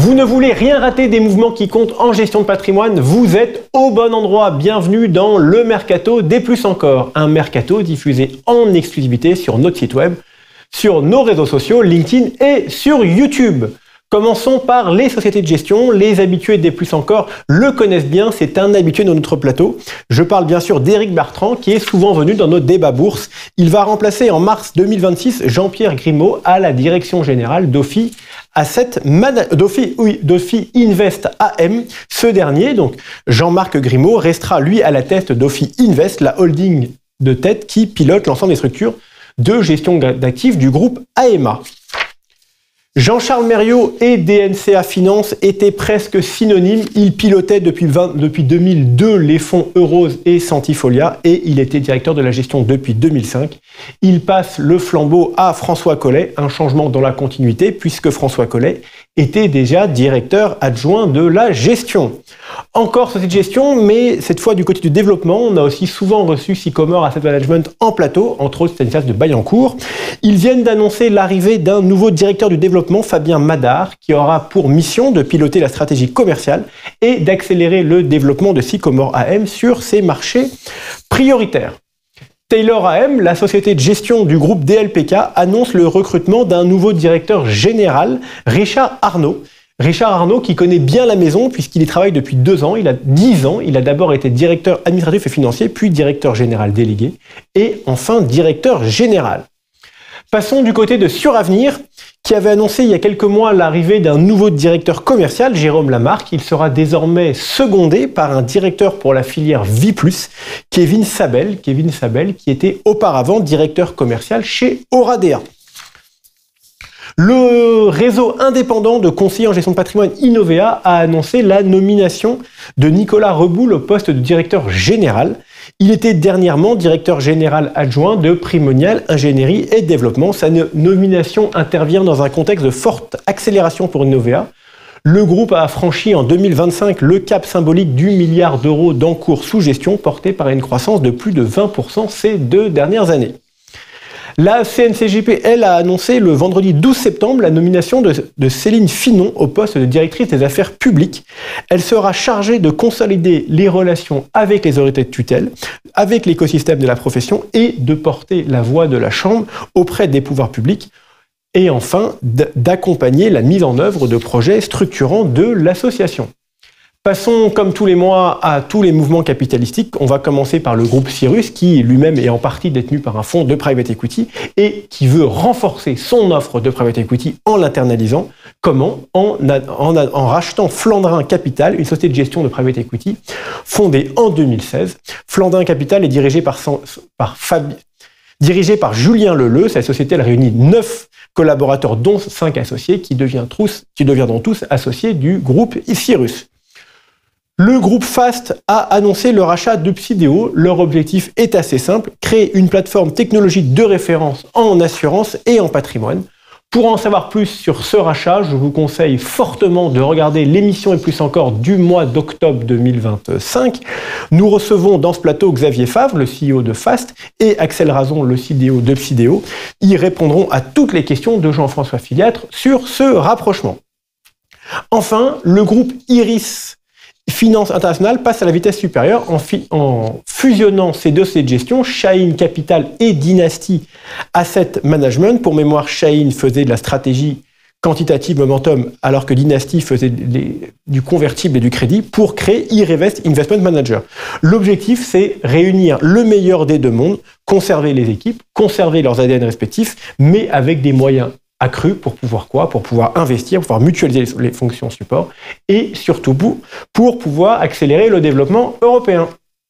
Vous ne voulez rien rater des mouvements qui comptent en gestion de patrimoine? Vous êtes au bon endroit. Bienvenue dans le Mercato des Plus Encore. Un Mercato diffusé en exclusivité sur notre site web, sur nos réseaux sociaux, LinkedIn et sur YouTube. Commençons par les sociétés de gestion. Les habitués des Plus Encore le connaissent bien, c'est un habitué de notre plateau. Je parle bien sûr d'Éric Bertrand qui est souvent venu dans nos débats bourse. Il va remplacer en mars 2026 Jean-Pierre Grimaud à la direction générale d'Ophi Invest AM. Ce dernier, donc Jean-Marc Grimaud, restera lui à la tête d'Ophi Invest, la holding de tête qui pilote l'ensemble des structures de gestion d'actifs du groupe AMA. Jean-Charles Mériot et DNCA Finance étaient presque synonymes. Il pilotait depuis 2002 les fonds Eurose et Centifolia et il était directeur de la gestion depuis 2005. Il passe le flambeau à François Collet, un changement dans la continuité puisque François Collet était déjà directeur adjoint de la gestion. Encore société de gestion, mais cette fois du côté du développement, on a aussi souvent reçu Sycomore Asset Management en plateau, entre autres Stanislas de Bayancourt. Ils viennent d'annoncer l'arrivée d'un nouveau directeur du développement, Fabien Madar, qui aura pour mission de piloter la stratégie commerciale et d'accélérer le développement de Sycomore AM sur ses marchés prioritaires. Taylor AM, la société de gestion du groupe DLPK, annonce le recrutement d'un nouveau directeur général, Richard Arnaud. Richard Arnaud qui connaît bien la maison puisqu'il y travaille depuis 2 ans, il a 10 ans, il a d'abord été directeur administratif et financier, puis directeur général délégué et enfin directeur général. Passons du côté de Suravenir qui avait annoncé il y a quelques mois l'arrivée d'un nouveau directeur commercial, Jérôme Lamarque. Il sera désormais secondé par un directeur pour la filière Vie+, Kevin Sabel, qui était auparavant directeur commercial chez Oradea. Le réseau indépendant de conseillers en gestion de patrimoine Innovea a annoncé la nomination de Nicolas Reboul au poste de directeur général. Il était dernièrement directeur général adjoint de Primonial Ingénierie et Développement. Sa nomination intervient dans un contexte de forte accélération pour Innovea. Le groupe a franchi en 2025 le cap symbolique du milliard d'euros d'encours sous gestion, porté par une croissance de plus de 20% ces 2 dernières années. La CNCJP, elle, a annoncé le vendredi 12 septembre la nomination de Céline Finon au poste de directrice des affaires publiques. Elle sera chargée de consolider les relations avec les autorités de tutelle, avec l'écosystème de la profession et de porter la voix de la Chambre auprès des pouvoirs publics et enfin d'accompagner la mise en œuvre de projets structurants de l'association. Passons, comme tous les mois, à tous les mouvements capitalistiques. On va commencer par le groupe Cyrus, qui lui-même est en partie détenu par un fonds de private equity et qui veut renforcer son offre de private equity en l'internalisant. Comment? En rachetant Flandrin Capital, une société de gestion de private equity fondée en 2016. Flandrin Capital est dirigé par Julien Leleu. Cette société, elle réunit 9 collaborateurs, dont 5 associés, qui deviendront tous associés du groupe Cyrus. Le groupe Fast a annoncé le rachat d'Upsideo. Leur objectif est assez simple, créer une plateforme technologique de référence en assurance et en patrimoine. Pour en savoir plus sur ce rachat, je vous conseille fortement de regarder l'émission et plus encore du mois d'octobre 2025. Nous recevons dans ce plateau Xavier Favre, le CEO de Fast, et Axel Razon, le CEO d'Upsideo. Ils répondront à toutes les questions de Jean-François Filiatre sur ce rapprochement. Enfin, le groupe Iris Finance Internationale passe à la vitesse supérieure en fusionnant ces 2 sociétés de gestion, Chahine Capital et Dynasty Asset Management. Pour mémoire, Chahine faisait de la stratégie quantitative momentum, alors que Dynasty faisait du convertible et du crédit pour créer Irevest Investment Manager. L'objectif, c'est réunir le meilleur des 2 mondes, conserver les équipes, conserver leurs ADN respectifs, mais avec des moyens accru pour pouvoir quoi? Pour pouvoir investir, pour pouvoir mutualiser les fonctions support et surtout pour pouvoir accélérer le développement européen.